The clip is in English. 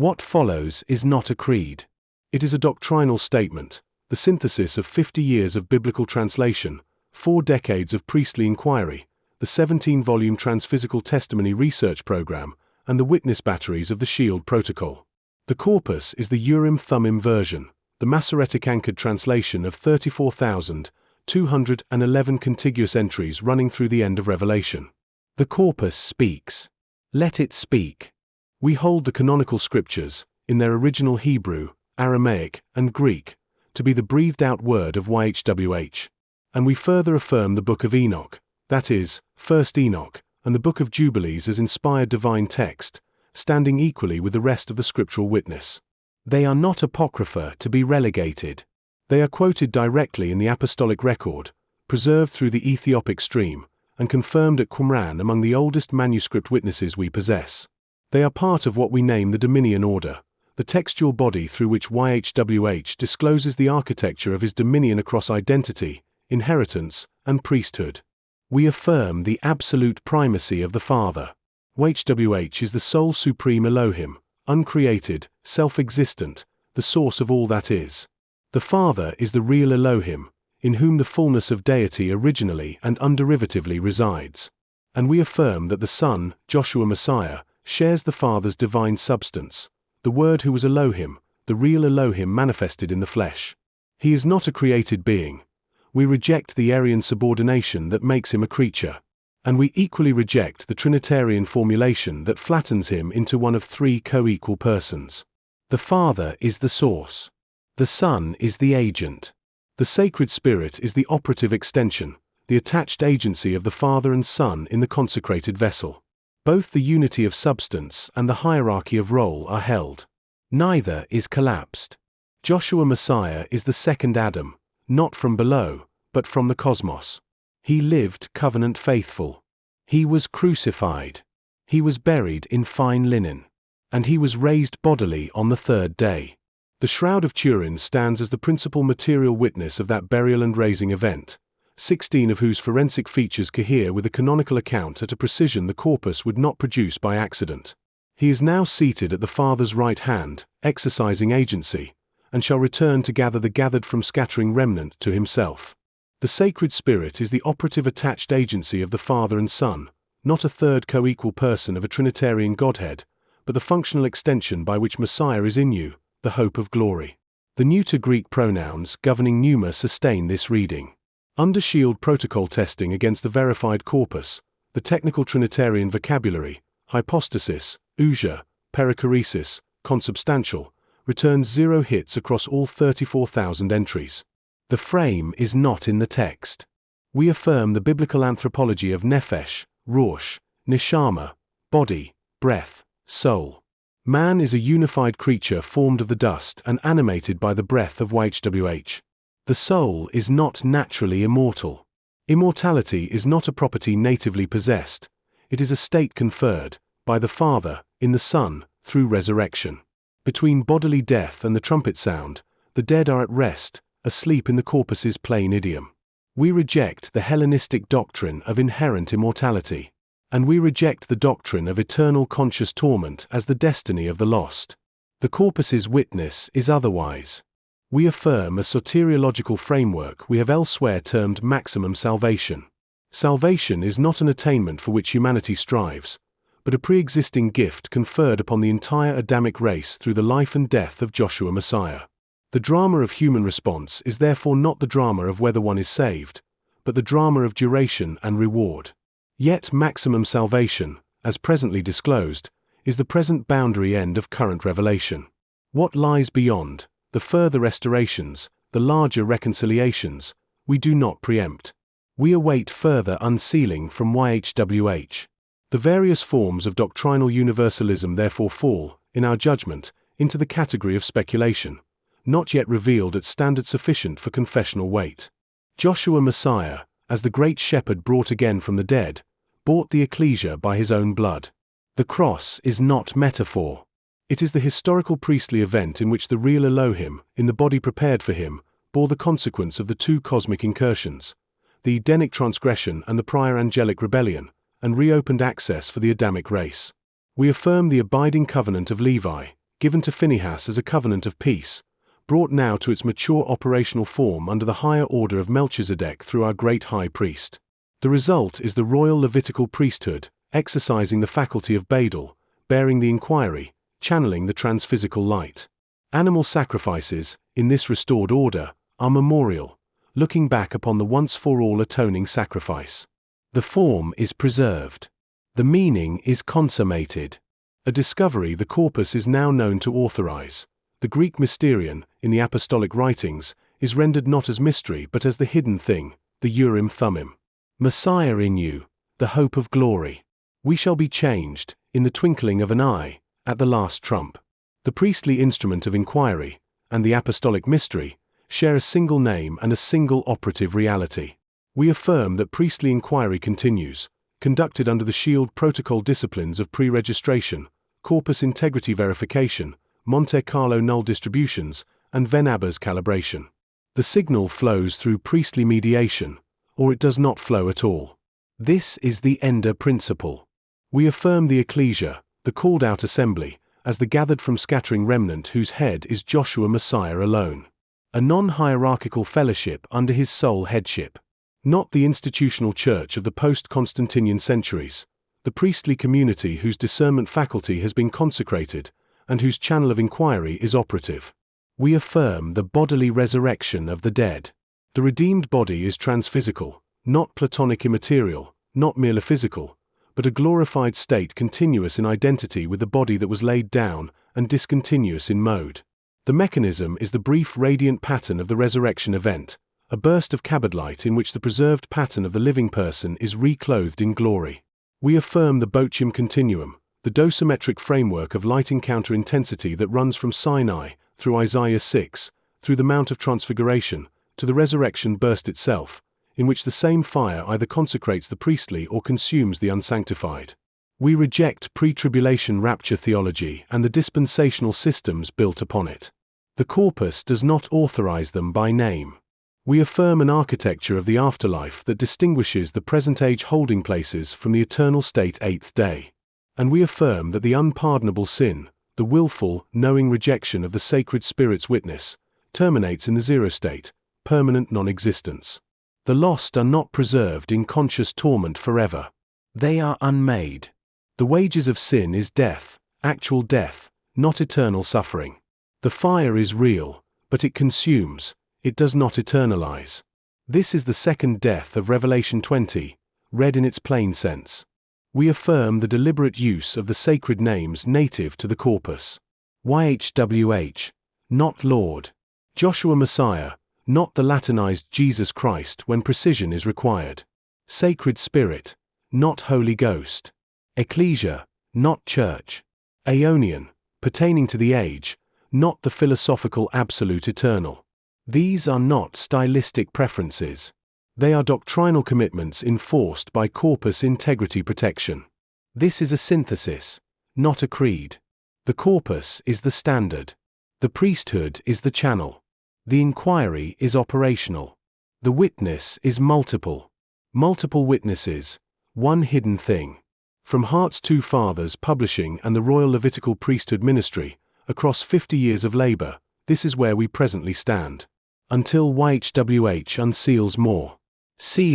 What follows is not a creed. It is a doctrinal statement, the synthesis of 50 years of biblical translation, 4 decades of priestly inquiry, the 17-volume Transphysical Testimony Research Program, and the witness batteries of the Shield Protocol. The corpus is the Urim Thummim version, the Masoretic-anchored translation of 34,211 contiguous entries running through the end of Revelation. The corpus speaks. Let it speak. We hold the canonical scriptures, in their original Hebrew, Aramaic, and Greek, to be the breathed-out word of YHWH. And we further affirm the Book of Enoch, that is, 1st Enoch, and the Book of Jubilees as inspired divine text, standing equally with the rest of the scriptural witness. They are not apocrypha to be relegated. They are quoted directly in the apostolic record, preserved through the Ethiopic stream, and confirmed at Qumran among the oldest manuscript witnesses we possess. They are part of what we name the Dominion Order, the textual body through which YHWH discloses the architecture of his dominion across identity, inheritance, and priesthood. We affirm the absolute primacy of the Father. YHWH is the sole supreme Elohim, uncreated, self-existent, the source of all that is. The Father is the real Elohim, in whom the fullness of deity originally and underivatively resides. And we affirm that the Son, Joshua Messiah, shares the Father's divine substance, the Word who was Elohim, the real Elohim manifested in the flesh. He is not a created being. We reject the Arian subordination that makes him a creature. And we equally reject the Trinitarian formulation that flattens him into one of 3 co-equal persons. The Father is the source. The Son is the agent. The Sacred Spirit is the operative extension, the attached agency of the Father and Son in the consecrated vessel. Both the unity of substance and the hierarchy of role are held. Neither is collapsed. Joshua Messiah is the second Adam, not from below, but from the cosmos. He lived covenant faithful. He was crucified. He was buried in fine linen. And he was raised bodily on the 3rd day. The Shroud of Turin stands as the principal material witness of that burial and raising event, 16 of whose forensic features cohere with a canonical account at a precision the corpus would not produce by accident. He is now seated at the Father's right hand, exercising agency, and shall return to gather the gathered from scattering remnant to himself. The Sacred Spirit is the operative attached agency of the Father and Son, not a third co-equal person of a Trinitarian Godhead, but the functional extension by which Messiah is in you, the hope of glory. The neuter-Greek pronouns governing pneuma sustain this reading. Under Shield Protocol testing against the verified corpus, the technical Trinitarian vocabulary, hypostasis, ousia, perichoresis, consubstantial, returns 0 hits across all 34,000 entries. The frame is not in the text. We affirm the biblical anthropology of nephesh, ruach, neshama, body, breath, soul. Man is a unified creature formed of the dust and animated by the breath of YHWH. The soul is not naturally immortal. Immortality is not a property natively possessed. It is a state conferred, by the Father, in the Son, through resurrection. Between bodily death and the trumpet sound, the dead are at rest, asleep in the corpus's plain idiom. We reject the Hellenistic doctrine of inherent immortality, and we reject the doctrine of eternal conscious torment as the destiny of the lost. The corpus's witness is otherwise. We affirm a soteriological framework we have elsewhere termed maximum salvation. Salvation is not an attainment for which humanity strives, but a pre-existing gift conferred upon the entire Adamic race through the life and death of Joshua Messiah. The drama of human response is therefore not the drama of whether one is saved, but the drama of duration and reward. Yet maximum salvation, as presently disclosed, is the present boundary end of current revelation. What lies beyond, the further restorations, the larger reconciliations, we do not preempt. We await further unsealing from YHWH. The various forms of doctrinal universalism therefore fall, in our judgment, into the category of speculation, not yet revealed at standard sufficient for confessional weight. Joshua Messiah, as the great shepherd brought again from the dead, bought the ecclesia by his own blood. The cross is not metaphor. It is the historical priestly event in which the real Elohim, in the body prepared for him, bore the consequence of the 2 cosmic incursions, the Edenic transgression and the prior angelic rebellion, and reopened access for the Adamic race. We affirm the abiding covenant of Levi, given to Phinehas as a covenant of peace, brought now to its mature operational form under the higher order of Melchizedek through our great high priest. The result is the Royal Levitical Priesthood, exercising the faculty of Badal, bearing the inquiry, channeling the transphysical light. Animal sacrifices, in this restored order, are memorial, looking back upon the once-for-all atoning sacrifice. The form is preserved. The meaning is consummated. A discovery the corpus is now known to authorize. The Greek mysterion, in the apostolic writings, is rendered not as mystery but as the hidden thing, the Urim Thummim. Messiah in you, the hope of glory. We shall be changed, in the twinkling of an eye, at the last trump. The priestly instrument of inquiry, and the apostolic mystery, share a single name and a single operative reality. We affirm that priestly inquiry continues, conducted under the Shield protocol disciplines of pre-registration, corpus integrity verification, Monte Carlo null distributions, and Venn-Abbas calibration. The signal flows through priestly mediation, or it does not flow at all. This is the Ender principle. We affirm the ecclesia, the called-out assembly, as the gathered from scattering remnant whose head is Joshua Messiah alone. A non-hierarchical fellowship under his sole headship. Not the institutional church of the post-Constantinian centuries, the priestly community whose discernment faculty has been consecrated, and whose channel of inquiry is operative. We affirm the bodily resurrection of the dead. The redeemed body is transphysical, not Platonic immaterial, not merely physical, but a glorified state continuous in identity with the body that was laid down and discontinuous in mode. The mechanism is the brief radiant pattern of the resurrection event, a burst of Kabod light in which the preserved pattern of the living person is reclothed in glory. We affirm the Bochim Continuum, the dosimetric framework of light encounter intensity that runs from Sinai, through Isaiah 6, through the Mount of Transfiguration, to the resurrection burst itself, in which the same fire either consecrates the priestly or consumes the unsanctified. We reject pre-tribulation rapture theology and the dispensational systems built upon it. The corpus does not authorize them by name. We affirm an architecture of the afterlife that distinguishes the present-age holding places from the eternal state eighth day. And we affirm that the unpardonable sin, the willful, knowing rejection of the sacred Spirit's witness, terminates in the zero state, permanent non-existence. The lost are not preserved in conscious torment forever. They are unmade. The wages of sin is death, actual death, not eternal suffering. The fire is real, but it consumes, it does not eternalize. This is the second death of Revelation 20, read in its plain sense. We affirm the deliberate use of the sacred names native to the corpus. YHWH, not Lord. Joshua Messiah, not the Latinized Jesus Christ when precision is required. Sacred Spirit, not Holy Ghost. Ecclesia, not Church. Aeonian, pertaining to the age, not the philosophical absolute eternal. These are not stylistic preferences. They are doctrinal commitments enforced by corpus integrity protection. This is a synthesis, not a creed. The corpus is the standard. The priesthood is the channel. The inquiry is operational. The witness is multiple. Multiple witnesses, one hidden thing. From Heart's Two Fathers Publishing and the Royal Levitical Priesthood Ministry, across 50 years of labor, this is where we presently stand. Until YHWH unseals more. See